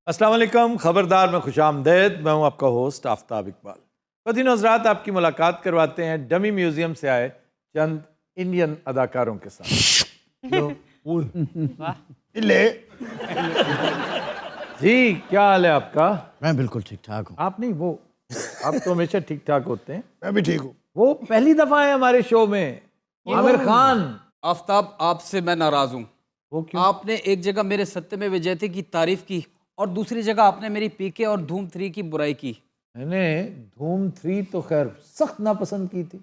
अस्सलाम वालेकुम, खबरदार में खुशामदेद। मैं हूं आपका होस्ट आफ्ताब इकबाल। फ़तीन हज़रात, आपकी मुलाकात करवाते हैं डमी म्यूजियम से आए चंद इंडियन अदाकारों के साथ। ले जी, क्या हाल है आपका? मैं बिल्कुल ठीक ठाक हूँ। आप नहीं, वो आप तो हमेशा ठीक ठाक होते हैं। मैं भी ठीक हूँ। वो पहली दफा है हमारे शो में, आमिर खान। आफ्ताब, आपसे मैं नाराज हूँ। वो क्यों? आपने एक जगह मेरे सत्यमेव जयते की तारीफ की और दूसरी जगह आपने मेरी पीके और धूम 3 की बुराई की। मैंने धूम 3 तो खैर सख्त नापसंद की थी,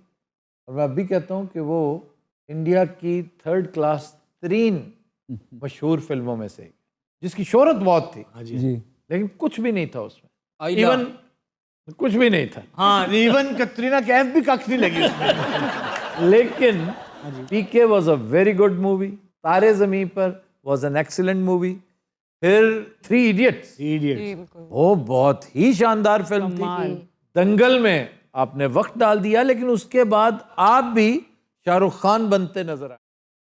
और मैं अभी कहता हूँ कि वो इंडिया की 3rd क्लास तरीन मशहूर फिल्मों में से एक, जिसकी शोहरत बहुत थी जी, लेकिन कुछ भी नहीं था उसमें। आइला। इवन कुछ भी नहीं था। हाँ, इवन कतरीना कैफ भी कख नहीं लगी उसमें। लेकिन PK was a very good movie. Taare Zameen पर वॉज एन एक्सीलेंट मूवी। फिर 3 इडियट्स, वो बहुत ही शानदार फिल्म थी। दंगल में आपने वक्त डाल दिया, लेकिन उसके बाद आप भी शाहरुख खान बनते नजर आए।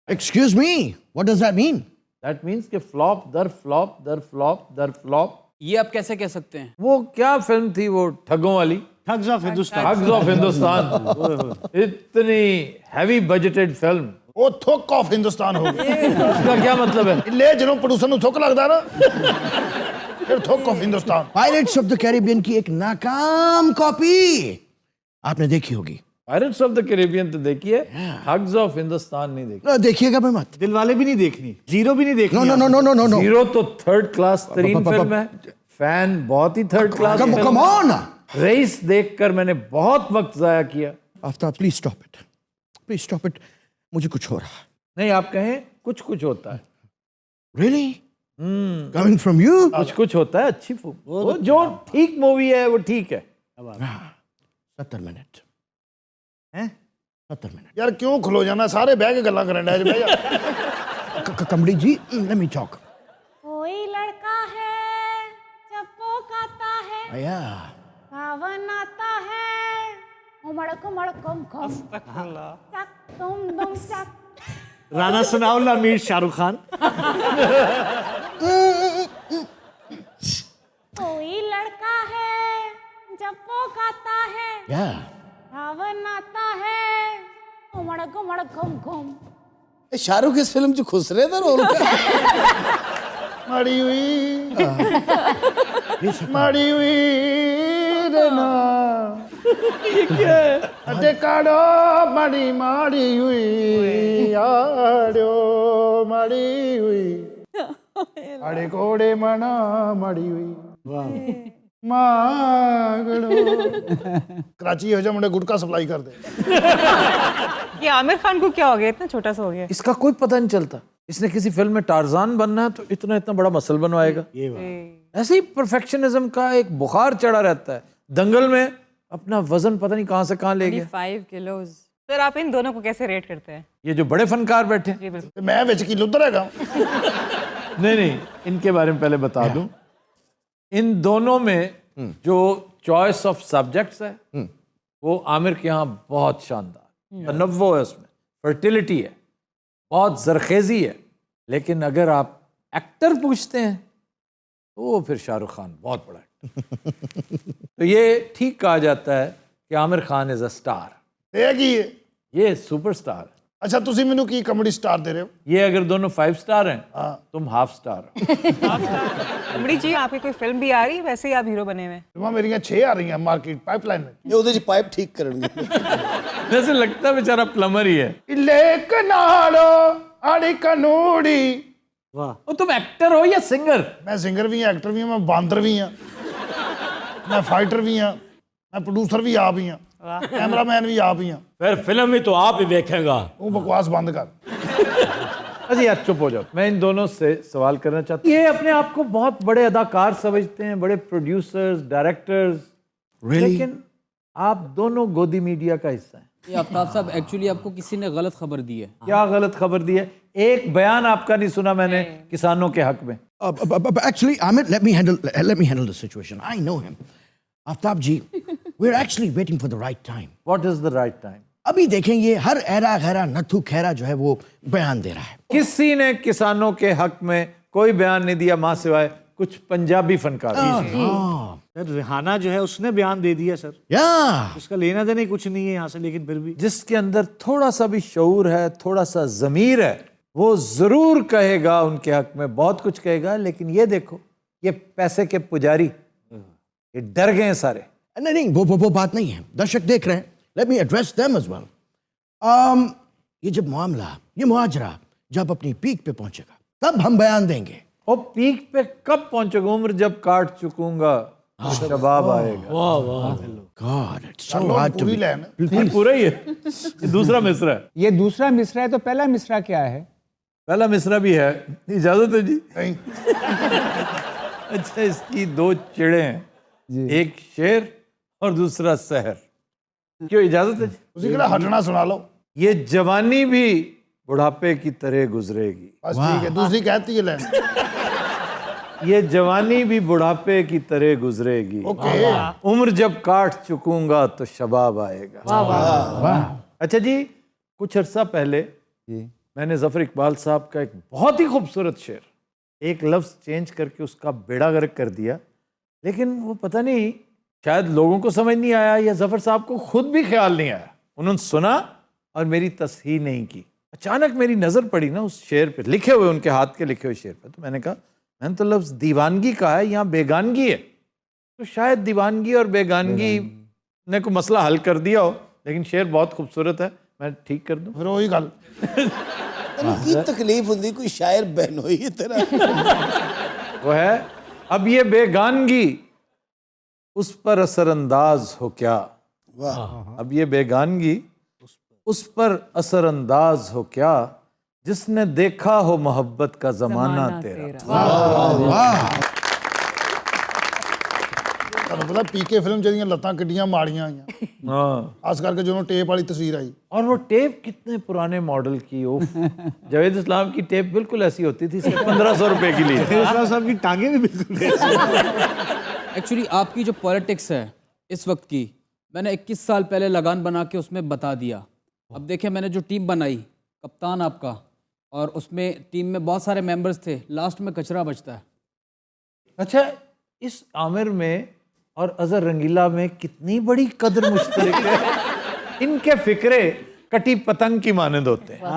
Excuse me, what does that mean? That means कि फ्लॉप दर फ्लॉप दर फ्लॉप दर फ्लॉप। ये आप कैसे कह सकते हैं? वो क्या फिल्म थी वो ठगों वाली? Thugs of Hindustan. Thugs of Hindustan. इतनी हैवी बजटेड फिल्म, वो थुक ऑफ हिंदुस्तान हो गई। इसका क्या मतलब है? ले ਜਦੋਂ ਪ੍ਰੋਡਿਊਸਰ ਨੂੰ ਥੁੱਕ ਲੱਗਦਾ ਨਾ ਫਿਰ ਥੁੱਕ of Hindustan. Pirates of the Caribbean की एक नाकाम कॉपी आपने देखी होगी। पायरेट्स ऑफ द कैरिबियन तो देखिए, ठग्स ऑफ हिंदुस्तान नहीं देखी। देखिएगा मैं मत। दिलवाले भी नहीं देखनी, जीरो भी नहीं देखनी। No no no no no no no. Zero तो 3rd क्लास तरीन फिल्म है। फैन बहुत ही 3rd क्लास Come फिल्म है। on। रईस देखकर मैंने बहुत वक्त जाया किया। Aftab please stop it, please stop it. मुझे कुछ हो रहा है। नहीं, आप कहें कुछ कुछ होता है। Really? Coming from you? कुछ कुछ होता है। अच्छी फिल्म, वो जो ठीक मूवी है वो ठीक है। 70 मिनट हैं? 70 मिनट। ਯਾਰ ਕਿਉਂ ਖਲੋ ਜਾਣਾ, ਸਾਰੇ ਬਹਿ ਕੇ ਗੱਲਾਂ ਕਰਨ ਡਿਆ ਬਹਿ ਜਾ। कमड़ी जी, let me talk. कोई लड़का है जब वो गाता है Yeah. सावन आता है उमड़ कुमड़ कुम कुम चक तुम दुम चक। राना सनाउल्लाह, मीर शाहरुख खान। कोई लड़का है जब वो गाता है Yeah. सावन आता है उमड़ कुमड़ कुम कुम। शाहरुख इस फिल्म च खुश रहे थे रोल ਮਾੜੀ ਹੋਈ ਮਾੜੀ ਹੋਈ रे ना ये क्या है? अटे काड़ो माड़ी माड़ी हुई आड़ो माड़ी हुई आड़े कोड़े मना माड़ी हुई मागड़ो। कराची हो जा मुंडे गुटका सप्लाई कर दे। ये आमिर खान को क्या हो गया, इतना छोटा सा हो गया? इसका कोई पता नहीं चलता। इसने किसी फिल्म में टार्जान बनना है तो इतना इतना बड़ा मसल बनवाएगा। ऐसे ही परफेक्शनिज्म का एक बुखार चढ़ा रहता है। दंगल में अपना वजन पता नहीं कहां से कहां ले गया। 5 किलोज। सर, आप इन दोनों को कैसे रेट करते हैं? ये जो बड़े फनकार बैठे हैं। जी बिल्कुल। ते मैं विच की लुद्दर हैगा। नहीं, इनके बारे में पहले बता दूं। इन दोनों में जो चॉइस ऑफ सब्जेक्ट्स है वो आमिर के यहाँ बहुत शानदार, तनव्वो है उसमें, फर्टिलिटी है, बहुत जरखेजी है। लेकिन अगर आप एक्टर पूछते हैं तो फिर शाहरुख खान बहुत बड़ा एक्टर। तो ये ठीक कहा जाता है कि Aamir Khan is a star. ये की है? ये सुपरस्टार है। अच्छा ਤੁਸੀਂ ਮੈਨੂੰ ਕੀ ਕਮੇਡੀ ਸਟਾਰ ਦੇ ਰਹੇ ਹੋ? ये अगर दोनों 5 स्टार हैं, तुम हाफ स्टार हो। अमड़ी जी, आपकी कोई फिल्म भी आ रही है? वैसे ही आप हीरो बने हुए हैं। ਫਿਲਮਾਂ ਮੇਰੀਆਂ 6 ਆ ਰਹੀਆਂ ਮਾਰਕੀਟ ਪਾਈਪਲਾਈਨ में। ये ਉਹਦੇ ਚ ਪਾਈਪ ਠੀਕ ਕਰਨਗੇ। वैसे लगता है बेचारा प्लम्बर ही है। इलेक नालो आड़ी कनूड़ी। वाह, वो तुम एक्टर हो या सिंगर? मैं सिंगर भी हाँ, एक्टर भी हाँ, मैं बांदर भी हाँ, मैं फाइटर भी हाँ, मैं प्रोड्यूसर भी आप ही हाँ, कैमरामैन भी आप ही हाँ। फिर फिल्म ही तो आप ही देखेगा। वो बकवास बंद कर। अच्छा यार चुप हो जाओ। मैं इन दोनों से सवाल करना चाहता हूँ। ये अपने आप को बहुत बड़े अदाकार समझते हैं, बड़े प्रोड्यूसर्स, डायरेक्टर्स। Really? लेकिन आप दोनों गोदी मीडिया का हिस्सा हैं। ये आफ्ताब साहब, एक्चुअली आपको किसी ने गलत खबर दी है। क्या गलत खबर दी है? एक बयान आपका नहीं सुना मैंने किसानों के हक में। Actually, Amir, let me handle the situation. I know him. Aftab ji, we're actually waiting for the right time. What is the right time? अभी देखेंगे हर ऐरा गैरा नथु खैरा जो है वो बयान दे रहा है। किसी ने किसानों के हक में कोई बयान नहीं दिया मां सिवाय कुछ पंजाबी फनकार। सर रिहाना जो है उसने बयान दे दिया सर, Yeah. उसका लेना देना ही कुछ नहीं है यहाँ से, लेकिन फिर भी जिसके अंदर थोड़ा सा भी शऊर है, थोड़ा सा ज़मीर है, वो जरूर कहेगा उनके हक में, बहुत कुछ कहेगा। लेकिन ये देखो, ये पैसे के पुजारी ये डर गए हैं सारे। नहीं, वो बात नहीं है। दर्शक देख रहे हैं। Let me address them as well. ये जब मामला, ये मुहाजरा जब अपनी पीक पे पहुंचेगा, तब हम बयान देंगे। और पीक पे कब पहुंचोगे? उम्र जब काट चुकूंगा तो शबाब आएगा। God, it's so low hard to पूरी be. लाइन ये पूरा ही है, ये दूसरा मिसरा है। ये दूसरा मिसरा है, तो पहला मिसरा क्या है? पहला मिसरा भी है, इजाजत है जी? नहीं अच्छा, इसकी दो चिड़े हैं, एक शेर और दूसरा सहर। क्यों, इजाजत है जी? उसी के लिए हटना सुना लो। ये जवानी भी बुढ़ापे की तरह गुजरेगी। बस ठीक है, दूसरी कहती है लाइन। ये जवानी भी बुढ़ापे की तरह गुजरेगी। ओके। उम्र जब काट चुकूंगा तो शबाब आएगा। अच्छा जी, कुछ अरसा पहले मैंने जफर इकबाल साहब का एक बहुत ही खूबसूरत शेर, एक लफ्ज चेंज करके उसका बेड़ा गर्क कर दिया, लेकिन वो पता नहीं शायद लोगों को समझ नहीं आया या जफर साहब को खुद भी ख्याल नहीं आया। उन्होंने सुना और मेरी तस्हीह नहीं की। अचानक मेरी नज़र पड़ी ना उस शेर पे, लिखे हुए उनके हाथ के लिखे हुए शेर पे, तो मैंने कहा मैंने तो लफ्ज़ दीवानगी कहा है, यहाँ बेगानगी है, तो शायद दीवानगी और बेगानगी ने को मसला हल कर दिया हो। लेकिन शेर बहुत खूबसूरत है, मैं ठीक कर दूं। फिर वही गल की तकलीफ होंगी, कोई शायर बहन हुई है तेरा। वो है, अब ये बेगानगी उस पर असरअंदाज हो क्या। वाह। अब ये बेगानगी उस पर असरअंदाज हो क्या, जिसने देखा हो मोहब्बत का जमाना तेरा। ਤੁਹਾਨੂੰ ਪਤਾ ਪੀਕੇ ਫਿਲਮ ਜਿਹੜੀਆਂ ਲੱਤਾਂ ਕਿੱਡੀਆਂ ਮਾੜੀਆਂ ਆਈਆਂ, हाँ, ਖਾਸ ਕਰਕੇ ਜਦੋਂ ਟੇਪ ਵਾਲੀ ਤਸਵੀਰ ਆਈ। और वो टेप कितने पुराने मॉडल की। ओ जावेद इस्लाम की टेप बिल्कुल ऐसी होती थी, सिर्फ 1500 रुपए की ली। इस्लाम साहब की टांगे भी बिल्कुल एक्चुअली आपकी जो पॉलिटिक्स है इस वक्त की, मैंने 21 साल पहले लगान बना के उसमें बता दिया। अब देखिए, मैंने जो टीम बनाई, कप्तान आपका, और उसमें टीम में बहुत सारे मेंबर्स थे, लास्ट में कचरा बचता है। अच्छा, इस आमिर में और अजहर रंगीला में कितनी बड़ी कदर मुश्तरक है। इनके फिक्रे कटी पतंग की मानंद होते हैं,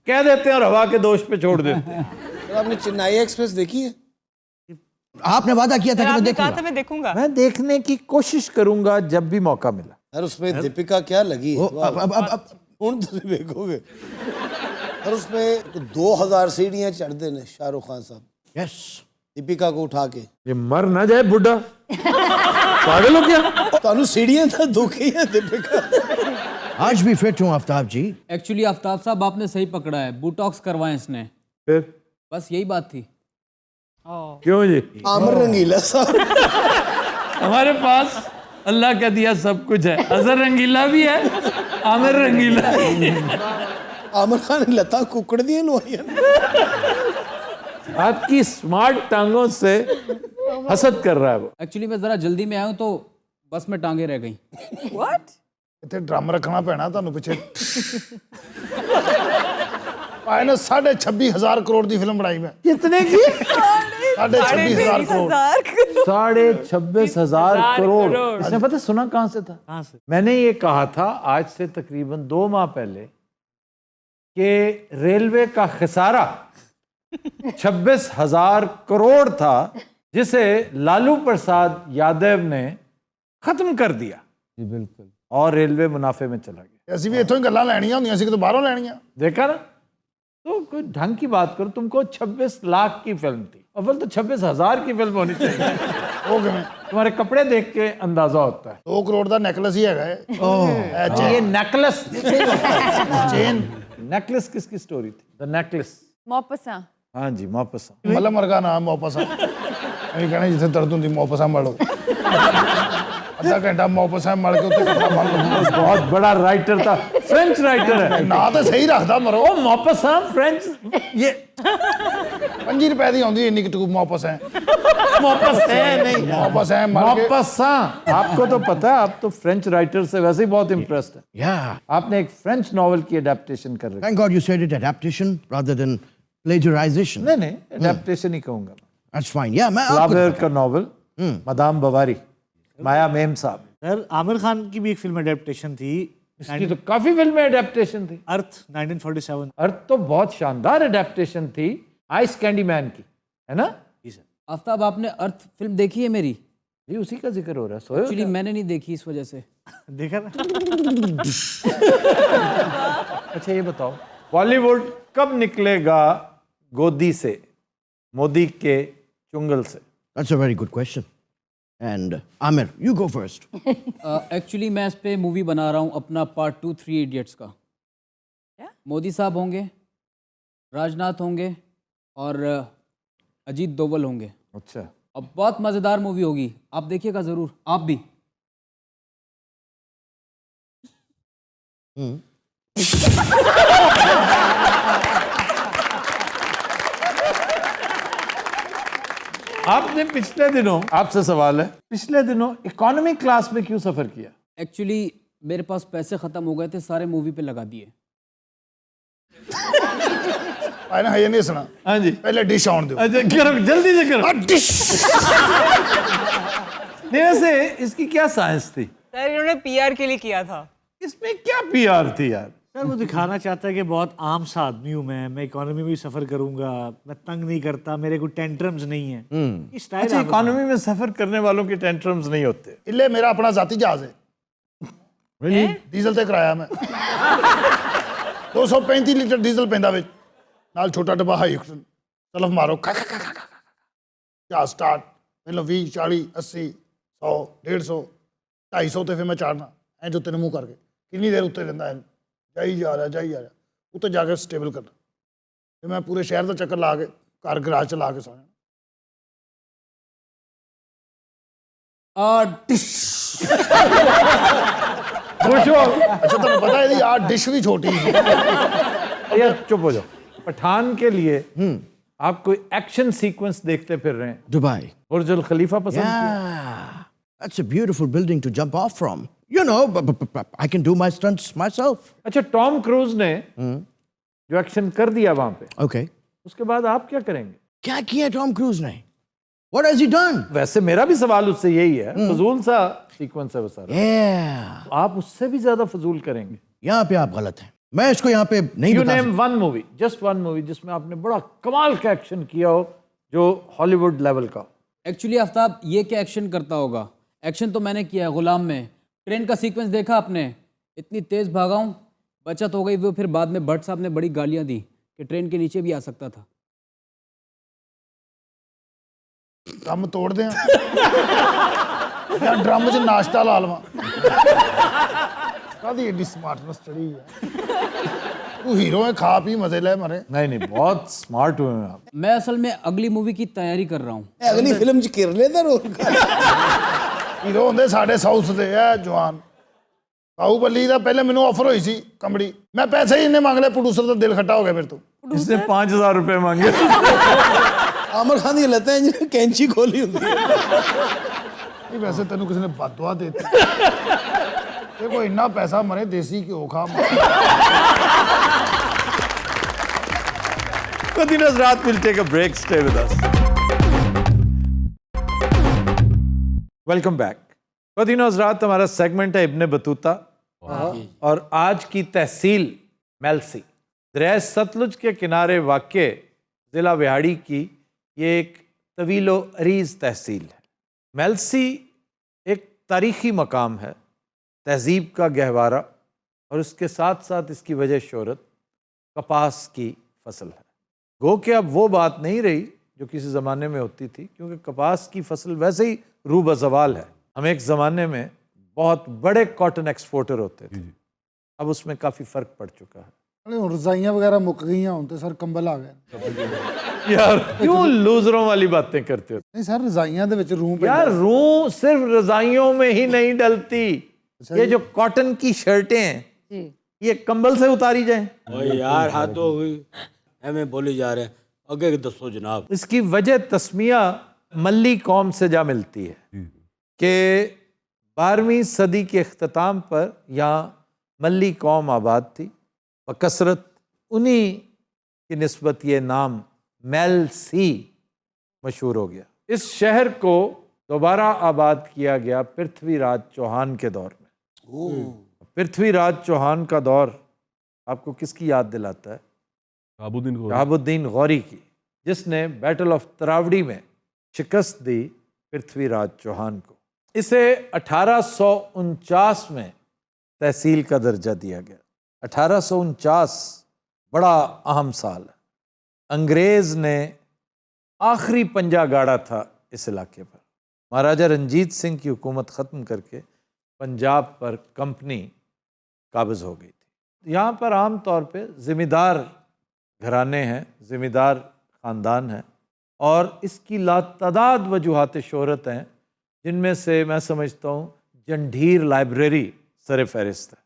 कह देते हैं और हवा के दोष पे छोड़ देते हैं। तो आपने चेन्नई एक्सप्रेस देखी है? आपने वादा किया था कि मैं आपने कहा था देखूंगा। मैं देखूंगा। मैं देखने की कोशिश करूंगा जब भी मौका मिला। यार उसमें दीपिका क्या लगी है? वाह। अब ਹੁਣ ਤੁਸੀਂ ਵੇਖੋਗੇ। और उसमें 2000 सीढ़ियां चढ़ देने शाहरुख खान साहब, yes. दीपिका को उठा के। ये मर ना जाए बुढ़ा, पागल हो क्या? ਤੁਹਾਨੂੰ सीढ़ियां तो दुखी है दीपिका। आज भी फिट हूँ आफ्ताब जी। एक्चुअली आफ्ताब साहब आपने सही पकड़ा है, बोटॉक्स करवाएं इसने, फिर बस यही बात थी। क्यों जी? आमिर रंगीला साहब, हमारे पास अल्लाह का दिया सब कुछ है। अजहर रंगीला भी है, आमिर रंगीला भी है। आमिर खान ने लता कुकड़ दिए लोहिया। आपकी स्मार्ट टांगों से हसद कर रहा है वो। एक्चुअली मैं ज़रा जल्दी में आया हूँ तो बस में टांगे रह गई। What? ਇੱਥੇ ਡਰਮ ਰੱਖਣਾ ਪੈਣਾ ਤੁਹਾਨੂੰ ਪਿੱਛੇ। ਆਏ ਨਾ 26,500 ਕਰੋੜ ਦੀ ਫਿਲਮ ਬਣਾਈ ਮੈਂ। कितने की? 26,500 ਕਰੋੜ। 26,500 करोड़। इसने पता सुना कहां से था? कहाँ से? मैंने ये कहा था आज से तकरीबन 2 माह पहले कि रेलवे का खसारा 26,000 करोड़ था, जिसे लालू प्रसाद यादव ने खत्म कर दिया। जी बिल्कुल। और रेलवे मुनाफे में चला गया। ਅਸੀਂ ਵੀ ਇੱਥੋਂ ਹੀ ਗੱਲਾਂ ਲੈਣੀਆਂ ਹੁੰਦੀਆਂ ਸੀ, ਕਿਤੇ ਬਾਹਰੋਂ ਲੈਣੀਆਂ। देखा ना, तो कोई ढंग की बात करो। तुमको 26 लाख की फिल्म थी, अव्वल तो 26,000 की फिल्म होनी चाहिए। ਉਹ ਕਿਵੇਂ? तुम्हारे कपड़े देख के अंदाजा होता है। 2 ਕਰੋੜ ਦਾ ਨੈਕਲਸ ਹੀ ਹੈਗਾ ਇਹ। ये नेकलेस, ਚੇਨ नेकलेस किसकी स्टोरी थी? The necklace. ਮੌਪਸਾਂ हाँ जी, वापस ਮੱਲਮ ਵਰਗਾ ਨਾਮ ਮੌਪਸਾ। ਅਸੀਂ ਕਹਿੰਦੇ ਜਿੱਥੇ ਦਰਦ ਹੁੰਦੀ ਮੌਪਸਾ ਮਲ ਲਓ। ਅੱਧਾ ਘੰਟਾ ਮੌਪਸਾ ਮਲ ਕੇ ਉੱਤੇ ਕੱਪੜਾ ਮਲ ਲਓ। बहुत बड़ा राइटर था, फ्रेंच राइटर है। ਨਾਂ ਤਾਂ ਸਹੀ ਰੱਖਦਾ ਮਰੋ। ओ मॉपसा फ्रेंच, ये 5 ਰੁਪਏ ਦੀ ਆਉਂਦੀ ਇੰਨੀ ਕਿ ਟੂਬ ਮੌਪਸ ਹੈ। मॉपस है नहीं, ਮੌਪਸ ਹੈ ਮਲ ਕੇ। मॉपसा। आपको तो पता है, आप तो फ्रेंच राइटर से वैसे ही बहुत इम्प्रेस्ड है। Yeah. आपने एक फ्रेंच नॉवल की अडेप्टेशन कर रखी। Thank God you said it adaptation rather than plagiarization. नहीं, अडेप्टेशन ही कहूंगा। That's fine. Yeah, मैं आपको फ्लावर का नॉवल मदाम बवारी, माया मेम साहब। सर आमिर खान की भी एक फिल्म अडेप्टेशन थी, इसकी तो काफी फिल्में अडेप्टेशन थी। अर्थ 1947। अर्थ तो बहुत शानदार अडेप्टेशन थी आइस कैंडी मैन की, है ना? जी सर। आफ्ताब, आपने अर्थ फिल्म देखी है मेरी? जी उसी का जिक्र हो रहा है। सोए हो एक्चुअली क्या? मैंने नहीं देखी इस वजह से। देखा ना? अच्छा ये बताओ, बॉलीवुड कब निकलेगा गोदी से, मोदी के चुंगल से? That's a very good question. And Amir, you go first. Actually मैं इस पे मूवी बना रहा हूँ अपना पार्ट 2 3 इडियट्स का। मोदी साहब होंगे, राजनाथ होंगे और अजीत दोवल होंगे। अच्छा, अब बहुत मज़ेदार मूवी होगी, आप देखिएगा ज़रूर, आप भी। आपने पिछले दिनों, आपसे सवाल है, पिछले दिनों इकोनॉमी क्लास में क्यों सफर किया? एक्चुअली मेरे पास पैसे ख़त्म हो गए थे, सारे मूवी पे लगा दिए। भाई ना ये नहीं सुना, हाँ जी, पहले डिश ऑन दो। अच्छा करो, जल्दी से करो। डिश नहीं वैसे इसकी क्या साइंस थी? सर इन्होंने पीआर के लिए किया था। इसमें क्या पीआर थी यार? सर वो दिखाना चाहता है कि बहुत आम सा आदमी हूँ मैं इकोनॉमी में भी सफर करूंगा, मैं तंग नहीं करता, मेरे को टेंट्रम्स नहीं है। ये स्टाइल अच्छा, इकोनॉमी में सफर करने वालों के टेंट्रम्स नहीं होते। इले मेरा अपना जाती जहाज है, डीजल ते कराया मैं 235 लीटर डीजल पैंदा विच, नाल छोटा डब्बा हाई ऑक्टेन, तलफ मारो जहाज स्टार्ट, पहले 20 40 80 100 150 250 ਤੇ ਫਿਰ ਮੈਂ ਚਾੜਨਾ ਐ ਜੋ ਤੈਨੂੰ ਮੂੰਹ ਕਰਕੇ ਕਿੰਨੀ ਦੇਰ ਉੱਤੇ ਰਹਿੰਦਾ ਹੈ, ਜਾਈ ਜਾ ਰਿਹਾ ਉੱਤੇ ਜਾ ਕੇ ਸਟੇਬਲ ਕਰਨਾ, ਤੇ ਮੈਂ ਪੂਰੇ ਸ਼ਹਿਰ ਦਾ ਚੱਕਰ ਲਾ ਕੇ ਘਰ ਗਰਾਜ ਚ ਲਾ ਕੇ ਸੌ ਜਾਣਾ। खुश हो? ਅੱਛਾ ਤੁਹਾਨੂੰ ਪਤਾ ਇਹਦੀ ਆ ਡਿਸ਼ ਵੀ ਛੋਟੀ ਸੀ। यार चुप हो जाओ। पठान के लिए आप कोई एक्शन सीक्वेंस देखते फिर रहे हैं? Dubai. बुर्ज अल खलीफा पसंद किया? Yeah. That's a beautiful building to jump off from. You know, I can do my stunts myself. अच्छा, टॉम क्रूज ने जो एक्शन कर दिया वहां पे, Okay. उसके बाद आप क्या करेंगे? क्या किया टॉम क्रूज ने? What has he done? वैसे मेरा भी सवाल उससे यही है, फजूल सा सीक्वेंस है वो सारा। Yeah. आप उससे भी ज्यादा फजूल करेंगे। यहाँ पे आप गलत हैं। मैं इसको यहाँ पे नहीं यू बता name one movie, just one movie जिसमें आपने बड़ा कमाल का एक्शन किया हो, जो हॉलीवुड लेवल का। एक्चुअली आफ्ताब, ये क्या एक्शन करता होगा? एक्शन तो मैंने किया है गुलाम में। ट्रेन का सीक्वेंस देखा आपने? इतनी तेज़ भागा हूँ, बचत हो गई। वो फिर बाद में भट्ट साहब ने बड़ी गालियाँ दी कि ट्रेन के नीचे भी आ सकता था। ਕੰਮ ਤੋੜਦੇ ਆ ਜਾਂ ਡਰਮ 'ਚ ਨਾਸ਼ਤਾ ਲਾ ਲਵਾਂ, ਕਾਹਦੀ ਏਡੀ ਸਮਾਰਟਨੈਸ ਚੜੀ ਆ। ਤੂੰ ਹੀਰੋ ਹੈ, ਖਾ ਪੀ ਮਜ਼ੇ ਲੈ ਮਰੇ। नहीं नहीं, बहुत स्मार्ट हुए हैं आप। मैं असल में अगली मूवी की तैयारी कर रहा हूँ। ਅਗਲੀ ਫਿਲਮ 'ਚ ਕਿਰਲੇ ਦਾ ਰੋਲ ਹੀਰੋ ਹੁੰਦੇ ਸਾਡੇ ਸਾਊਥ ਦੇ ਆ ਜਵਾਨ। ਬਾਹੂਬਲੀ ਦਾ ਪਹਿਲੇ ਮੈਨੂੰ ਆਫਰ ਹੋਈ ਸੀ ਕੰਬੜੀ, ਮੈਂ ਪੈਸੇ ਹੀ ਇੰਨੇ ਮੰਗ ਲਏ, ਪ੍ਰੋਡਿਊਸਰ ਦਾ ਦਿਲ ਖੱਟਾ ਹੋ ਗਿਆ ਮੇਰੇ ਤੋਂ। इसने 5,000 रुपए मांगे। ਆਮਰ ਖਾਨ ਦੀਆਂ ਲੱਤਾਂ ਜਿਹਨੇ ਕੈਂਚੀ ਖੋਲੀ ਹੁੰਦੀ ਹੈ। ਨਹੀਂ ਵੈਸੇ ਤੈਨੂੰ ਕਿਸੇ ਨੇ ਬਦਦੁਆ ਦੇ ਦਿੱਤੀ, ਇਹ ਕੋਈ ਇੰਨਾ ਪੈਸਾ ਮਰੇ ਦੇਸੀ ਘਿਓ ਖਾ। Qadin Hazrat will take a break. Stay with us. Welcome back. Qadin Hazrat हमारा सेगमेंट है इब्ने बतूता, और आज की तहसील मेलसी, दरिया सतलुज के किनारे वाक़े ज़िला विहाड़ी की ये एक तवीलो अरीज़ तहसील है। मेलसी एक तारीख़ी मकाम है, तहज़ीब का गहवारा, और उसके साथ साथ इसकी वजह शोहरत कपास की फसल है। गो कि अब वो बात नहीं रही जो किसी ज़माने में होती थी, क्योंकि कपास की फसल वैसे ही रूब ज़वाल है। हम एक ज़माने में बहुत बड़े कॉटन एक्सपोर्टर होते थे, अब उसमें काफ़ी फ़र्क पड़ चुका है। ਅਰੇ ਹੁਣ ਰਜ਼ਾਈਆਂ ਵਗੈਰਾ ਮੁੱਕ ਗਈਆਂ, ਹੁਣ ਤੇ ਸਰ ਕੰਬਲ ਆ ਗਏ। यार क्यों लूजरों वाली बातें करते हो? ਨਹੀਂ ਸਰ ਰਜ਼ਾਈਆਂ ਦੇ ਵਿੱਚ रूह यार रूह सिर्फ रजाइयों में ही नहीं डलती, ये जो कॉटन की शर्टें हैं ये कंबल से उतारी जाएं। ओए यार हाँ तो एवं बोले जा रहे हैं, अगे दसो जनाब। इसकी वजह तस्मिया मल्ली कौम से जा मिलती है कि 12वीं सदी के अख्ताम पर यहाँ मल्ली कौम आबाद थी, बकसरत उन्हीं की निस्बत ये नाम मेलसी मशहूर हो गया। इस शहर को दोबारा आबाद किया गया पृथ्वीराज चौहान के दौर में। पृथ्वीराज चौहान का दौर आपको किसकी याद दिलाता है? शहाबुद्दीन गौरी की, जिसने बैटल ऑफ तरावड़ी में शिकस्त दी पृथ्वीराज चौहान को। इसे 1849 में तहसील का दर्जा दिया गया। 1849 बड़ा अहम साल है। अंग्रेज ने आखिरी पंजा गाड़ा था इस इलाके पर। महाराजा रंजीत सिंह की हुकूमत ख़त्म करके पंजाब पर कंपनी काबिज हो गई थी। यहाँ पर आम तौर पे ज़िम्मेदार घराने हैं, ज़िम्मेदार ख़ानदान हैं, और इसकी लातादाद वजूहात शोहरत हैं, जिनमें से मैं समझता हूँ जंडीर लाइब्रेरी सर फहरिस्त है।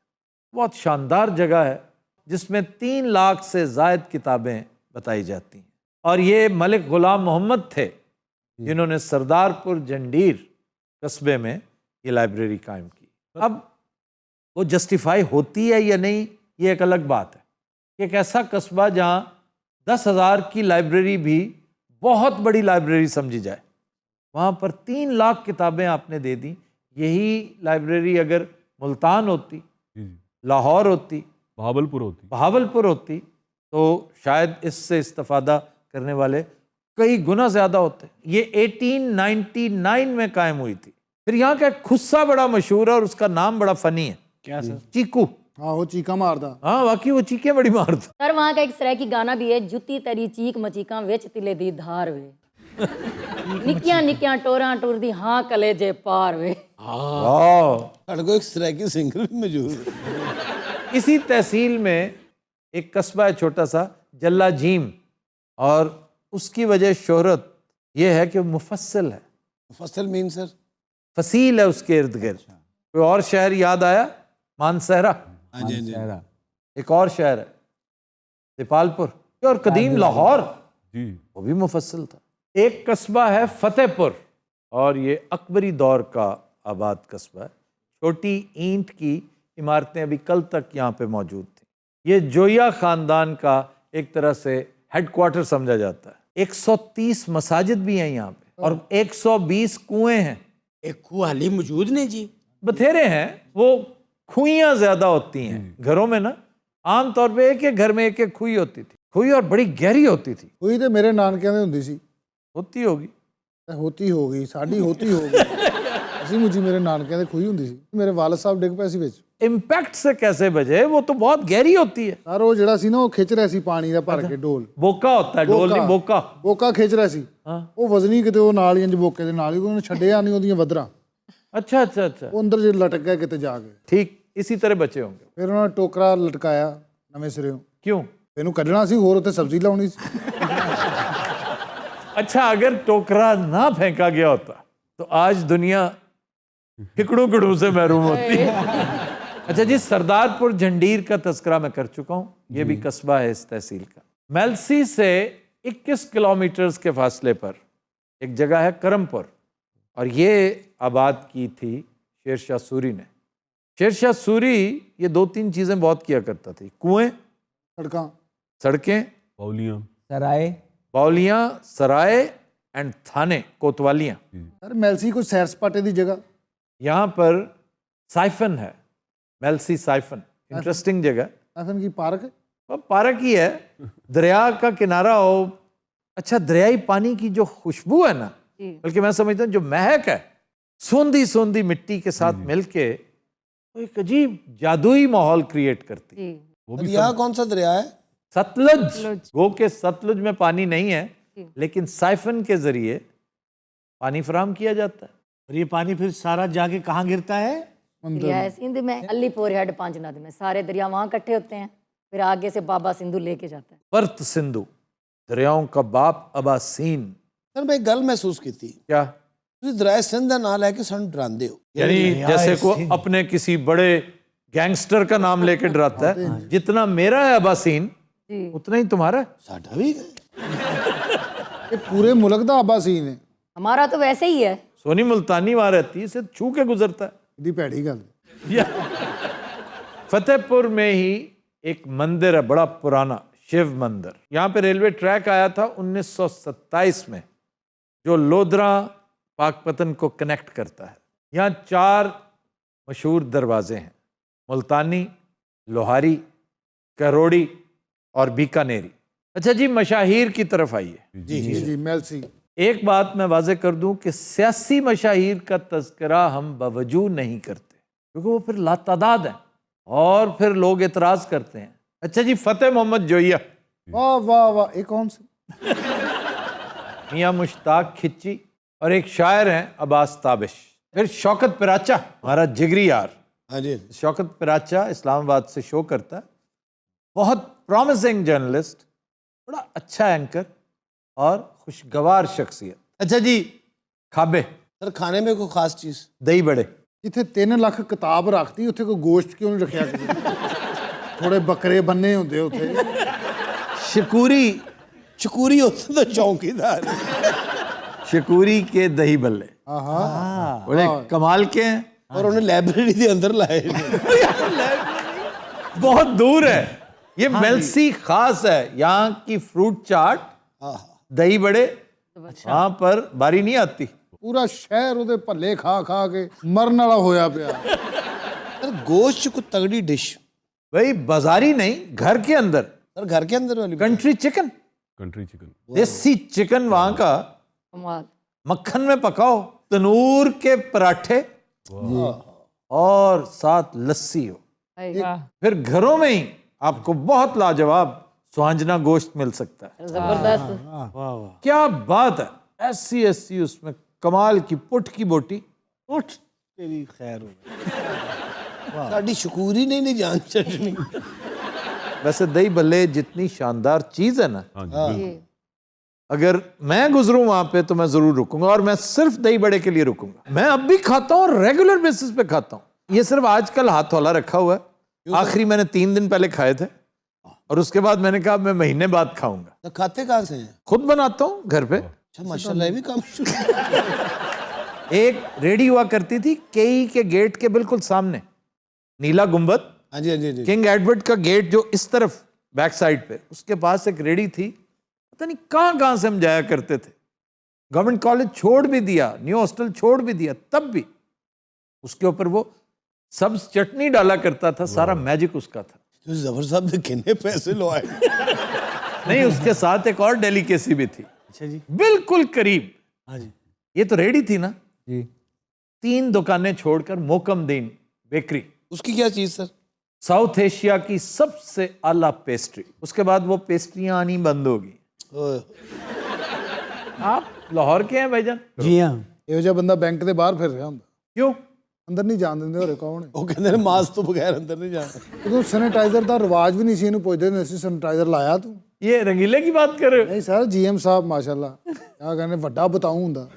बहुत शानदार जगह है जिसमें 3 लाख से ज़ायद किताबें बताई जाती हैं। और ये मलिक ग़ुलाम मोहम्मद थे जिन्होंने सरदारपुर जंडीर कस्बे में ये लाइब्रेरी कायम की। अब वो जस्टिफाई होती है या नहीं, ये एक अलग बात है। एक ऐसा कस्बा जहाँ 10,000 की लाइब्रेरी भी बहुत बड़ी लाइब्रेरी समझी जाए, वहाँ पर 3 लाख किताबें आपने दे दी। यही लाइब्रेरी अगर मुल्तान होती, लाहौर होती, बहावलपुर होती, तो शायद इससे इस्तिफादा करने वाले कई गुना ज़्यादा होते। ये 1899 में कायम हुई थी। फिर यहाँ का एक खुस्सा बड़ा मशहूर है और उसका नाम बड़ा फ़नी है। क्या सर? चीकू। हाँ, वो चीका मारदा। हाँ, वाकई वो चीखें बड़ी मारता। सर वहाँ का एक सराइकी गाना भी है, जुत्ती तेरी चीक मचीका विच तिले दी धार वे, निक्कियां निक्कियां टोरां टुरदी हाँ कलेजे पार वे। साढ़े को एक सराइकी सिंगर भी मौजूद है। इसी तहसील में एक कस्बा है छोटा सा, जल्ला जीम, और उसकी वजह शोहरत यह है कि वो मुफस्सिल है। फसल मीन सर? फसील है उसके इर्द गिर्द। कोई और शहर याद आया? मानसहरा। हाँ जी, हाँ जी। एक और शहर है दीपालपुर, और कदीम लाहौर, वो भी मुफस्सिल था। एक कस्बा है फतेहपुर, और ये अकबरी दौर का आबाद कस्बा है। छोटी ईंट की इमारतें अभी कल तक यहाँ पे मौजूद थी। ये जोया ख़ानदान का एक तरह से हेडक्वार्टर समझा जाता है। 130 मसाजिद भी हैं यहाँ पे, और 120 कुएं हैं। एक खुआली मौजूद नहीं जी? बथेरे हैं, वो खुइयाँ ज़्यादा होती हैं घरों में ना। आम तौर पे एक घर में एक खुई होती थी, खुई, और बड़ी गहरी होती थी। खुई तो मेरे नानकिਆਂ ਦੇ ਹੁੰਦੀ ਸੀ। होती होगी, होती होगी, साड़ी होती होगी। ਅਸੀਂ ਮੁਝੀ ਮੇਰੇ ਨਾਨਕਿਆਂ ਦੇ ਖੂਹੀ ਹੁੰਦੀ ਸੀ। ਮੇਰੇ ਵਾਲਦ ਸਾਹਿਬ ਡਿੱਗ ਪਏ ਸੀ ਵਿੱਚ। इम्पैक्ट से कैसे बचे? वो तो बहुत गहरी होती है। ਸਰ ਉਹ ਜਿਹੜਾ ਸੀ ਨਾ, ਉਹ ਖਿੱਚ ਰਿਹਾ ਸੀ ਪਾਣੀ ਦਾ ਭਰ ਕੇ ਡੋਲ। बोका होता है, डोल नहीं, बोका। ਬੋਕਾ ਖਿੱਚ ਰਿਹਾ ਸੀ। ਉਹ ਵਜ਼ਨੀ ਕਿਤੇ ਉਹ ਨਾਲ ਹੀ ਇੰਜ ਬੋਕੇ ਦੇ ਨਾਲ ਹੀ ਉਹਨੇ ਛੱਡਿਆ ਨਹੀਂ ਉਹਦੀਆਂ ਵਦਰਾਂ। अच्छा अच्छा अच्छा, ਉਹ ਅੰਦਰ ਜੇ ਲਟਕ ਗਿਆ ਕਿਤੇ ਜਾ ਕੇ। ठीक इसी तरह बचे होंगे। ਫਿਰ ਉਹਨਾਂ ਨੇ ਟੋਕਰਾ ਲਟਕਾਇਆ ਨਵੇਂ ਸਿਰਿਓਂ। क्यों? ਇਹਨੂੰ ਕੱਢਣਾ ਸੀ, ਹੋਰ ਉੱਤੇ ਸਬਜ਼ੀ ਲਾਉਣੀ ਸੀ। अच्छा, अगर टोकरा ना फेंका गया होता तो आज दुनिया हिकड़ू किड़ू से महरूम होती। अच्छा जी, सरदारपुर जंडीर का तस्करा मैं कर चुका हूँ। ये भी कस्बा है इस तहसील का। मेलसी से 21 किलोमीटर के फासले पर एक जगह है करमपुर, और ये आबाद की थी शेरशाह सूरी ने। शेरशाह सूरी ये 2-3 चीज़ें बहुत किया करता थी। कुएं, सड़कें, बाउलियाँ, सराय एंड थाने, कोतवालियाँ। सर मेलसी कोई सैर सपाटे की जगह? यहाँ पर साइफन है, मेलसी साइफन, इंटरेस्टिंग जगह। साइफन की पार्क? पार्क ही है, दरिया का किनारा हो। अच्छा, दरियाई पानी की जो खुशबू है ना, बल्कि मैं समझता हूँ जो महक है, सोंधी सोंधी मिट्टी के साथ मिलके तो एक अजीब जादुई माहौल क्रिएट करती है। यहाँ कौन सा दरिया है? सतलुज। गो के सतलुज में पानी नहीं है, लेकिन साइफन के जरिए पानी फराहम किया जाता है। और ये पानी फिर सारा जाके कहाँ गिरता है? दरिया सिंध में, अलीपुर हेड पांचनद में, सारे दरिया वहाँ इकट्ठे होते हैं, फिर आगे से बाबा सिंधु लेके जाता है। पर्त सिंधु, दरियाओं का बाप अबासीन। सर मैं एक गल महसूस की थी। क्या? ਤੁਸੀਂ ਦਰਿਆ ਸਿੰਧ ਦਾ ਨਾਂ ਲੈ ਕੇ ਸਾਨੂੰ ਡਰਾਉਂਦੇ ਹੋ। यानी जैसे को अपने किसी बड़े गैंगस्टर का नाम लेके डराता है, जितना मेरा है अबासीन उतना ही तुम्हारा है। ਸਾਡਾ ਵੀ ये पूरे मुल्क का आबासीन है। हमारा तो वैसे ही है। सोनी मुल्तानी वहां रहती है, इसे छू के गुजरता है। इतनी भैड़ी गल। फतेहपुर में ही एक मंदिर है बड़ा पुराना, शिव मंदिर। यहाँ पे रेलवे ट्रैक आया था 1927 में। जो लोधरा पाकपतन को कनेक्ट करता है। यहाँ 4 मशहूर दरवाजे हैं, मुल्तानी, लोहारी, करोड़ी और बीकानेरी। अच्छा जी, मशाहीर की तरफ आइए। जी मेलसी। एक बात मैं वाजे कर दूं कि सियासी मशाहीर का तज़किरा हम बावजूद नहीं करते, क्योंकि वो फिर लातादाद हैं और फिर लोग एतराज़ करते हैं। अच्छा जी, फ़तेह मोहम्मद जोइया, वाह वाह वाह, एक कौन से? मियाँ मुश्ताक खिच्ची, और एक शायर हैं अब्बास ताबिश। फिर शौकत पिराचा, हमारा जिगरी यार। हाँ जी। शौकत पिराचा इस्लामाबाद से शो करता है, बहुत प्रॉमिसिंग जर्नलिस्ट, बड़ा अच्छा एंकर और खुशगवार शख्सियत। अच्छा जी, खाबे, सर खाने में कोई खास चीज़? दही बड़े। जिथे 3 ਲੱਖ किताब रखती उत्थे कोई गोश्त क्यों नहीं रखा किसी? थोड़े बकरे बन्ने होंदे उत्थे। शकूरी, चकूरी होते तो चौकीदार। शकूरी के दही बल्ले बड़े कमाल के हैं, और उन्हें लाइब्रेरी के अंदर लाए। बहुत दूर है। ये मेलसी खास है, यहाँ की फ्रूट चाट, दही बड़े, वहाँ पर बारी नहीं आती। पूरा शहर उहदे भल्ले खा खा के मरन वाला होया पिया। सर गोश्त को तगड़ी डिश। भाई बाजारी नहीं, घर के अंदर। सर घर के अंदर वाली? कंट्री चिकन, देसी चिकन वहाँ का, कमाल। मक्खन में पकाओ, तनूर के पराठे और साथ लस्सी हो। फिर घरों में ही आपको बहुत लाजवाब सुहांजना गोश्त मिल सकता है। जबरदस्त। क्या बात है, ऐसी ऐसी उसमें कमाल की पुट की बोटी। उठ तेरी खैर हो। साड़ी शकूरी नहीं जान चटनी। वैसे दही भल्ले जितनी शानदार चीज है ना, जी। अगर मैं गुजरूं वहां पे तो मैं जरूर रुकूंगा, और मैं सिर्फ दही बड़े के लिए रुकूंगा। मैं अब भी खाता हूँ, रेगुलर बेसिस पे खाता हूँ। ये सिर्फ आजकल हाथ वाला रखा हुआ है। आखिरी मैंने 3 दिन पहले खाए थे, और उसके बाद मैंने कहा मैं महीने बाद खाऊंगा। तो खाते कहाँ से हैं? खुद बनाता हूँ घर पे। अच्छा माशाल्लाह, ये भी काम शुरू। एक रेडी हुआ करती थी केई के गेट के बिल्कुल सामने, नीला गुंबद, हाँ जी हाँ जी। किंग एडवर्ड का गेट जो इस तरफ बैक साइड पे, उसके पास एक रेडी थी। पता नहीं कहाँ कहाँ से हम जाया करते थे। गवर्नमेंट कॉलेज छोड़ भी दिया, न्यू हॉस्टल छोड़ भी दिया, तब भी उसके ऊपर वो सब्ज चटनी डाला करता था। सारा मैजिक उसका था। तो जबर साहब ने कितने पैसे लवाए? नहीं, उसके साथ एक और डेलिकेसी भी थी। अच्छा जी। बिल्कुल करीब। हाँ जी। ये तो रेडी थी ना जी। 3 दुकानें छोड़कर मोकमदीन बेकरी, उसकी क्या चीज़ सर? साउथ एशिया की सबसे आला पेस्ट्री। उसके बाद वो पेस्ट्रियां आनी बंद होगी। आप लाहौर के हैं भाईजान? जी हाँ। ਇਹੋ ਜਿਹਾ ਬੰਦਾ ਬੈਂਕ ਦੇ ਬਾਹਰ ਫਿਰ ਰਿਹਾ ਹੁੰਦਾ, क्यों? ਅੰਦਰ ਨਹੀਂ ਜਾਣ ਦਿੰਦੇ। ਹੋਰੇ ਕੌਣ ਹੈ? ਉਹ ਕਹਿੰਦੇ ਨੇ ਮਾਸਕ ਤੋਂ ਬਗੈਰ ਅੰਦਰ ਨਹੀਂ ਜਾਣਾ। ਉਦੋਂ ਸੈਨੀਟਾਈਜ਼ਰ ਦਾ ਰਿਵਾਜ ਵੀ ਨਹੀਂ ਸੀ, ਇਹਨੂੰ ਪੁੱਛਦੇ ਹੁੰਦੇ ਸੀ ਸੈਨੀਟਾਈਜ਼ਰ ਲਾਇਆ ਤੂੰ? ये रंगीले की बात कर रहे हो? ਨਹੀਂ ਸਰ, ਜੀਐਮ ਸਾਹਿਬ ਮਾਸ਼ਾਅੱਲਾ ਕਿਆ ਕਹਿੰਦੇ, ਵੱਡਾ ਬਤਾਊ ਹੁੰਦਾ।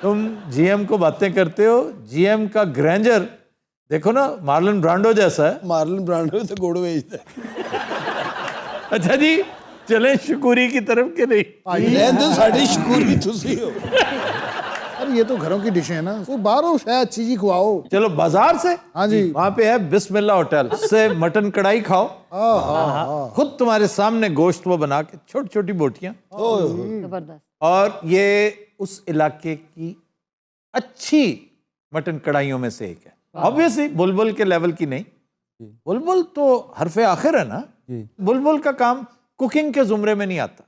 तुम जीएम को बातें करते हो, जीएम का ग्रैंडर देखो ना, मार्लन ब्रांडो जैसा है। मार्लन ब्रांडो तो गुड़ बेचता है। अच्छा जी, चलें शकूरी की तरफ के नहीं? रहने दो, साड़ी शकूरी तुसी हो। अरे ये तो घरों की डिशें है ना, वो बाहरों शायद अच्छी जी खुआओ। चलो बाजार से, हाँ जी, वहां पे है बिस्मिल्लाह होटल, से मटन कढ़ाई खाओ। खुद तुम्हारे सामने गोश्त वो बना के, छोटी छोटी बोटियां। जबरदस्त। और ये उस इलाके की अच्छी मटन कढ़ाइयों में से एक है। ऑब्वियसली बुलबुल के लेवल की नहीं, बुलबुल तो हरफे आखिर है ना। बुलबुल का काम कुकिंग के जुमरे में नहीं आता,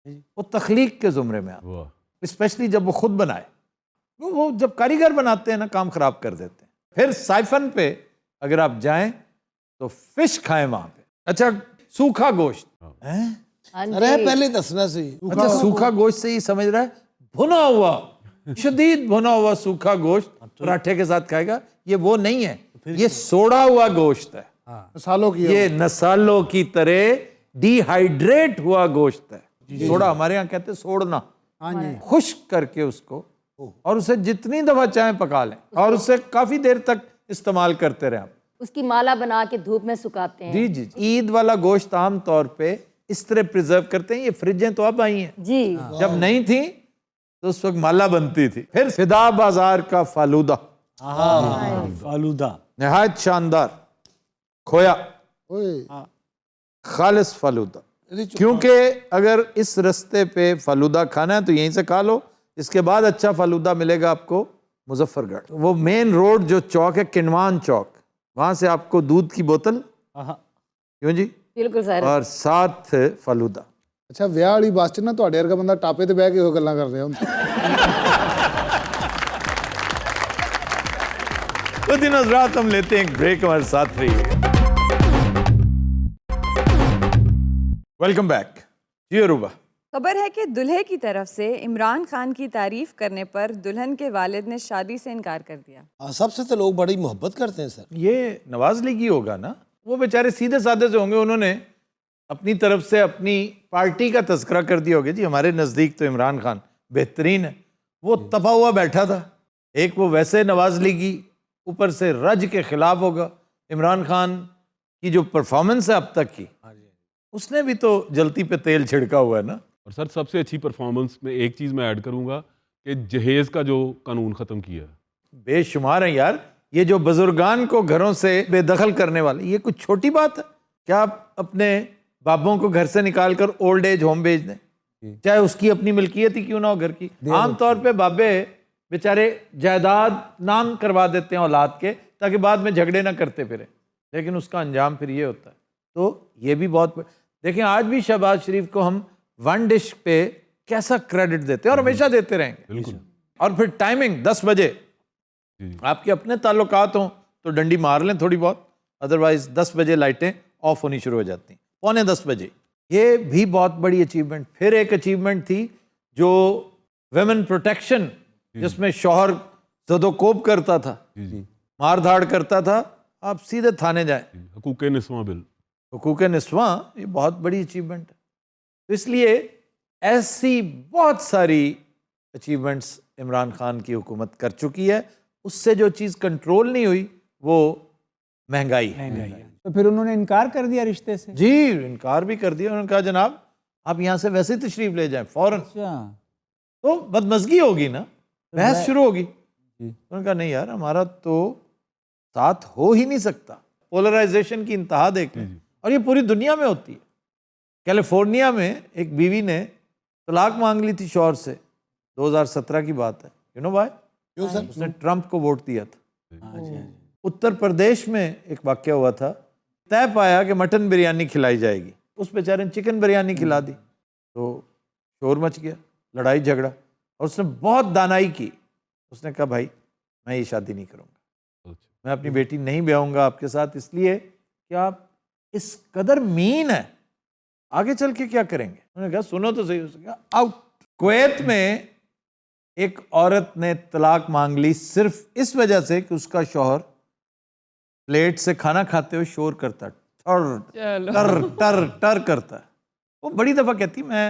वो तख्लीक के जुमरे में आता, स्पेशली जब वो खुद बनाए। वो जब कारीगर बनाते हैं ना, काम खराब कर देते हैं। फिर साइफन पे अगर आप जाएं तो फिश खाएं वहां पे। अच्छा, सूखा गोश्त हैं? अरे पहले दसना सी। अच्छा, सूखा गोश्त से ही समझ रहा है भुना हुआ, शदीद भुना हुआ सूखा गोश्त पराठे के साथ खाएगा, ये वो नहीं है, ये सोड़ा हुआ गोश्त है। मसालों की ये नसालों की तरह डिहाइड्रेट हुआ गोश्त है। सोड़ा हमारे यहाँ कहते हैं सोड़ना। खुश्क करके उसको, और उसे जितनी दफा चाहें पका लें, और उसे काफी देर तक इस्तेमाल करते रहें। उसकी माला बना के धूप में सुखाते हैं। जी जी। ईद वाला गोश्त आम तौर पे इस तरह प्रिजर्व करते हैं। ये फ्रिजें तो अब आई हैं, जी। जब नहीं थी तो उस वक्त माला बनती थी। फिर फिदा बाजार का फालूदा, फालूदा नहायत शानदार खोया, ओए खालिस फालूदा। क्योंकि अगर इस रास्ते पे फालूदा खाना है तो यहीं से खा लो, इसके बाद अच्छा फालूदा मिलेगा आपको मुजफ्फरगढ़। वो मेन रोड जो चौक है किनवान चौक, वहाँ से आपको दूध की बोतल, क्यों जी, बिल्कुल सर। और साथ फालूदा। ਅੱਛਾ ਵਿਆਹ ਵਾਲੀ ਬੱਸ 'ਚ ਨਾ ਤੁਹਾਡੇ ਵਰਗਾ ਬੰਦਾ ਟਾਪੇ ਤੇ ਬਹਿ ਕੇ ਉਹ ਗੱਲਾਂ ਕਰ ਰਿਹਾ ਹੁੰਦਾ। तो दिन रात हम लेते हैं एक ब्रेक, हमारे साथ रहिए। वेलकम बैक जी अरूबा। खबर है कि दुल्हे की तरफ से इमरान खान की तारीफ करने पर दुल्हन के वालिद ने शादी से इनकार कर दिया। हाँ, सबसे तो लोग बड़ी मोहब्बत करते हैं सर। ये नवाज लीग ही होगा ना, वो बेचारे सीधे साधे से होंगे, उन्होंने अपनी तरफ से अपनी पार्टी का तस्करा कर दिया होगा जी हमारे नज़दीक तो इमरान खान बेहतरीन है। वो तपा हुआ बैठा था, एक वो वैसे नवाज लीगी, ऊपर से रज के खिलाफ होगा। इमरान खान की जो परफॉर्मेंस है अब तक की, उसने भी तो जलती पे तेल छिड़का हुआ है ना। और सर सबसे अच्छी परफॉर्मेंस में एक चीज़ मैं ऐड करूंगा कि जहेज़ का जो कानून ख़त्म किया है, बेशुमार है यार। ये जो बुजुर्गान को घरों से बेदखल करने वाले, ये कुछ छोटी बात है क्या? आप अपने बाबों को घर से निकाल कर ओल्ड एज होम भेज दें, चाहे उसकी अपनी मिल्कियत ही क्यों ना हो घर की। आमतौर पे बाबे बेचारे जायदाद नाम करवा देते हैं औलाद के, ताकि बाद में झगड़े ना करते फिरे, लेकिन उसका अंजाम फिर ये होता है। तो ये भी बहुत देखें, आज भी शहबाज शरीफ को हम वन डिश पे कैसा क्रेडिट देते हैं और हमेशा देते रहेंगे। और फिर टाइमिंग 10 बजे, आपके अपने ताल्लुकात हों तो डंडी मार लें थोड़ी बहुत, अदरवाइज 10 बजे लाइटें ऑफ होनी शुरू हो जाती हैं, 9:45 बजे। ये भी बहुत बड़ी अचीवमेंट। फिर एक अचीवमेंट थी जो वेमेन प्रोटेक्शन, जिसमें शौहर जदोकोब करता था, मार धाड़ करता था, आप सीधे थाने जाएं। हुकूक-ए निस्वां बिल, हुकूक-ए निस्वां, ये बहुत बड़ी अचीवमेंट है। तो इसलिए ऐसी बहुत सारी अचीवमेंट्स इमरान खान की हुकूमत कर चुकी है। उससे जो चीज़ कंट्रोल नहीं हुई वो महंगाई है। तो फिर उन्होंने इनकार कर दिया रिश्ते से? जी, इनकार भी कर दिया। उन्होंने कहा जनाब आप यहाँ से वैसे ही तशरीफ ले जाएं फौरन। तो बदमज़गी होगी ना, बहस शुरू होगी। उन्होंने कहा नहीं यार, हमारा तो साथ हो ही नहीं सकता। पोलराइजेशन की इंतहा देख लें, और ये पूरी दुनिया में होती है। कैलिफोर्निया में एक बीवी ने तलाक मांग ली थी शौहर से, 2017 की बात है। You know why? क्यों सर? उसने ट्रंप को वोट दिया था। उत्तर प्रदेश में एक वाक़या हुआ था, तय पाया कि मटन बिरयानी खिलाई जाएगी, उस बेचारे ने चिकन बिरयानी खिला दी, तो शोर मच गया, लड़ाई झगड़ा, और उसने बहुत दानाई की। उसने कहा भाई मैं ये शादी नहीं करूँगा, मैं अपनी बेटी नहीं ब्याहूँगा आपके साथ, इसलिए कि आप इस कदर मीन है, आगे चल के क्या करेंगे। उन्होंने कहा सुनो तो सही। उसने कहा आउट। कुवैत में एक औरत ने तलाक मांग ली सिर्फ इस वजह से कि उसका शौहर प्लेट से खाना खाते हुए शोर करता, टर टर टर टर करता है। वो बड़ी दफ़ा कहती मैं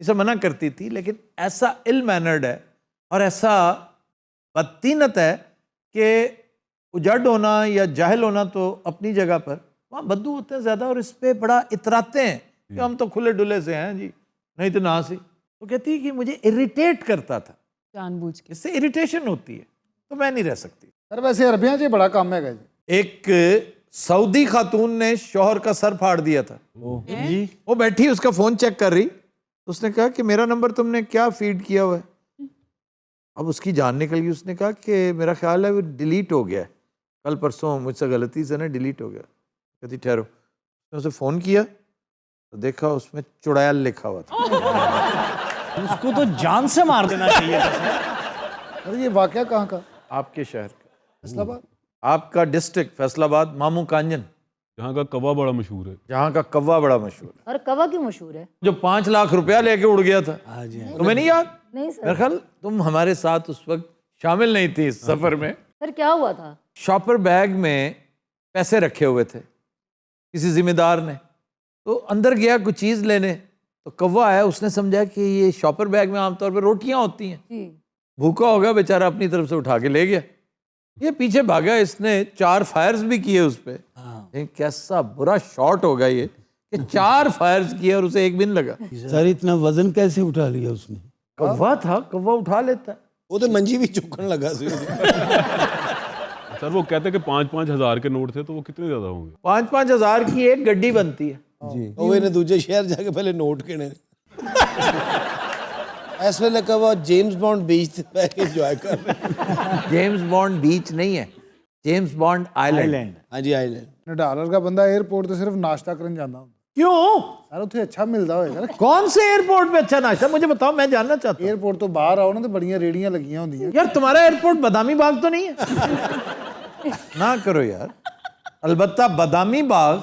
इसे मना करती थी, लेकिन ऐसा इल मैनर्ड है और ऐसा बदतीनत है कि उजड़ होना या जाहिल होना तो अपनी जगह पर, वहाँ बद्दू होते हैं ज़्यादा, और इस पर बड़ा इतराते हैं कि हम तो खुले डुले से हैं जी, नहीं तो ना सी। तो कहती है कि मुझे इरिटेट करता था, जानबूझ के। इससे इरिटेशन होती है, तो मैं नहीं रह सकती। सर वैसे अरबियां 'ਚ बड़ा काम है जी। एक सऊदी खातून ने शौहर का सर फाड़ दिया था। वो बैठी उसका फ़ोन चेक कर रही, तो उसने कहा कि मेरा नंबर तुमने क्या फीड किया हुआ है। अब उसकी जान निकल गई। उसने कहा कि मेरा ख्याल है वो डिलीट हो गया है, कल परसों मुझसे गलती से ना डिलीट हो गया। कहती ठहरो। उसने उसे फ़ोन किया तो देखा उसमें चुड़ैल लिखा हुआ था। उसको तो जान से मार देना चाहिए था सर। और ये वाकया कहाँ का? आपके शहर का, फैसलाबाद। आपका डिस्ट्रिक्ट फैसलाबाद, मामू कांजन, जहाँ का कवा बड़ा मशहूर है। जहाँ का कव्वा बड़ा मशहूर है। और कवा क्यों मशहूर है? जो 5 लाख रुपया लेके उड़ गया था, तुम्हें नहीं याद? नहीं सर। मेरे ख्याल तुम हमारे साथ उस वक्त शामिल नहीं थी इस सफर में। सर क्या हुआ था? शॉपर बैग में पैसे रखे हुए थे किसी जिम्मेदार ने, तो अंदर गया कुछ चीज़ लेने, तो कौवा आया, उसने समझा कि ये शॉपर बैग में आमतौर पर रोटियां होती हैं, जी। भूखा होगा बेचारा, अपनी तरफ से उठा के ले गया। ये पीछे भागा, इसने 4 फायर्स भी किए उस पर। कैसा बुरा शॉट होगा ये कि 4 फायर्स किए और उसे एक भी नहीं लगा। सर इतना वजन कैसे उठा लिया उसने? कौवा था, कौवा उठा लेता है। वो तो मंजी भी चुकन लगा सी। सर वो कहते हैं कि 5-5 हज़ार के नोट थे, तो वो कितने ज़्यादा होंगे? 5-5 हज़ार की एक गड्डी बनती है। ਉਹ ਇਹਨੇ ਦੂਜੇ ਸ਼ਹਿਰ ਜਾ ਕੇ ਪਹਿਲੇ ਨੋਟ ਗਿਣੇ ਇਸ ਵੇਲੇ ਕਹਵਾ ਜੇਮਸ ਬੌਂਡ ਬੀਚ ਤੇ ਬਹਿ ਕੇ ਇੰਜੋਏ ਕਰ ਰਹੇ जेम्स बॉन्ड बीच नहीं है, जेम्स बॉन्ड आइलैंड। ਹਾਂਜੀ ਆਈਲੈਂਡ ਨਡਾਲ ਵਰਗਾ ਬੰਦਾ 에ਅਰਪੋਰਟ ਤੇ ਸਿਰਫ ਨਾਸ਼ਤਾ ਕਰਨ ਜਾਂਦਾ ਹੁੰਦਾ क्यों? ਯਾਰ ਉੱਥੇ ਅੱਛਾ ਮਿਲਦਾ ਹੋਏਗਾ ਨਾ कौन से एयरपोर्ट पे अच्छा नाश्ता, मुझे बताओ, मैं जानना चाहता हूँ। 에ਅਰਪੋਰਟ ਤੋਂ ਬਾਹਰ ਆਓ ਨਾ ਤੇ ਬੜੀਆਂ ਰੇੜੀਆਂ ਲੱਗੀਆਂ ਹੁੰਦੀਆਂ यार तुम्हारा एयरपोर्ट बादामी बाग तो नहीं है? ना करो यार। अलबत्ता बादामी बाग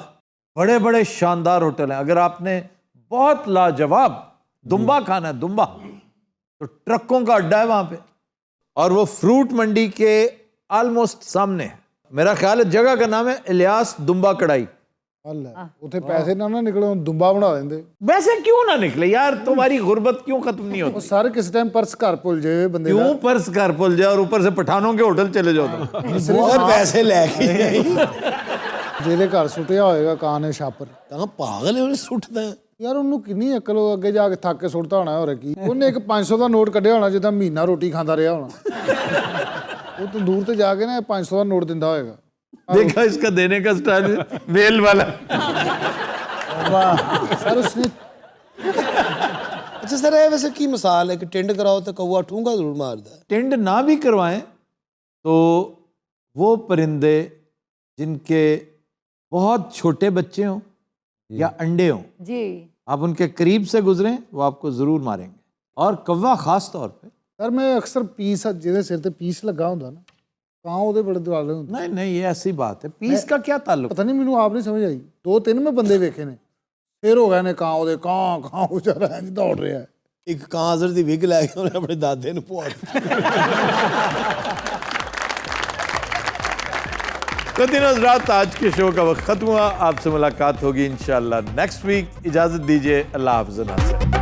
बड़े बड़े शानदार होटल हैं। अगर आपने बहुत लाजवाब दुम्बा खाना है, दुम्बा, तो ट्रकों का अड्डा है वहां पे, और वो फ्रूट मंडी के ऑलमोस्ट सामने है। मेरा ख्याल है जगह का नाम है इलियास दुम्बा कढ़ाई। ਹੱਲ ਉੱਥੇ ਪੈਸੇ ਨਾ ਨਿਕਲੋ ਦੁੰਬਾ ਬਣਾ ਦਿੰਦੇ वैसे क्यों ना निकले यार, तुम्हारी गुर्बत क्यों खत्म नहीं ਉਹ होती? ਸਾਰੇ किस टाइम पर्स घर भुल जाए बंदे क्यों पर्स घर भूल जाए और ऊपर से पठानों के होटल चले जाओ तुम? ਉਹ ਪੈਸੇ ਲੈ ਕੇ ਜਾਈ ਜਿਹਦੇ ਘਰ ਸੁੱਟਿਆ ਹੋਏਗਾ ਕਾਂ ਨੇ ਛਾਪਰ ਤਾਂ ਪਾਗਲ ਹੈ ਉਹਨੇ ਸੁੱਟਦਾ ਯਾਰ ਉਹਨੂੰ ਕਿੰਨੀ ਅਕਲ ਉਹ ਅੱਗੇ ਜਾ ਕੇ ਥੱਕ ਕੇ ਸੁੱਟਦਾ ਹੋਣਾ ਹੋਰ ਕੀ ਉਹਨੇ ਇੱਕ 500 ਦਾ ਨੋਟ ਕੱਢਿਆ ਹੋਣਾ ਜਿੱਦਾਂ ਮਹੀਨਾ ਰੋਟੀ ਖਾਂਦਾ ਰਿਹਾ ਹੋਣਾ ਉਹ ਤੰਦੂਰ ਤੇ ਜਾ ਕੇ ਨਾ 500 ਦਾ ਨੋਟ ਦਿੰਦਾ ਹੋਏਗਾ देखा इसका देने का स्टाइल, वेल वाला। ਸਰ ਉਸਨੇ ਅੱਛਾ ਸਰ ਇਹ ਵੈਸੇ ਕੀ ਮਿਸਾਲ ਹੈ ਕਿ ਟਿੰਡ ਕਰਾਓ ਤੇ ਕौवा ਠੂੰਗਾ ਜ਼ਰੂਰ ਮਾਰਦਾ ਹੈ टिंड ना भी करवाएं तो वो परिंदे जिनके बहुत छोटे बच्चे हों या अंडे हों, जी आप उनके करीब से गुजरें, वो आपको जरूर मारेंगे। और कौवा खास तौर पे। ਸਰ ਮੈਂ ਅਕਸਰ ਪੀਸ ਜਿਹਦੇ ਸਿਰ ਤੇ ਪੀਸ ਲੱਗਾ ਹੁੰਦਾ ਨਾ ਕਾਂ ਉਹਦੇ ਬੜੇ ਦੁਆਲੇ ਹੁੰਦੇ नहीं नहीं, ये ऐसी बात है, पीस का क्या ताल्लुक? ਪਤਾ ਨਹੀਂ ਮੈਨੂੰ ਆਪ ਨਹੀਂ ਸਮਝ ਆਈ 2-3 ਮੈਂ ਬੰਦੇ ਵੇਖੇ ਨੇ ਫੇਰ ਹੋ ਗਏ ਨੇ ਕਾਂ ਉਹਦੇ ਕਾਂ ਉਹ ਵਿਚਾਰਾ ਇੰਜ ਦੌੜ ਰਿਹਾ ਹੈ ਇੱਕ ਕਾਂਜ਼ਰ ਦੀ ਵਿਗ ਲੈ ਕੇ ਉਹਨੇ ਆਪਣੇ ਦਾਦੇ ਨੂੰ ਪਵਾ ਦਿੱਤੀ तो दिन रात आज के शो का वक्त खत्म हुआ। आपसे मुलाकात होगी इंशाल्लाह नेक्स्ट वीक। इजाजत दीजिए, अल्लाह हाफ़िज़।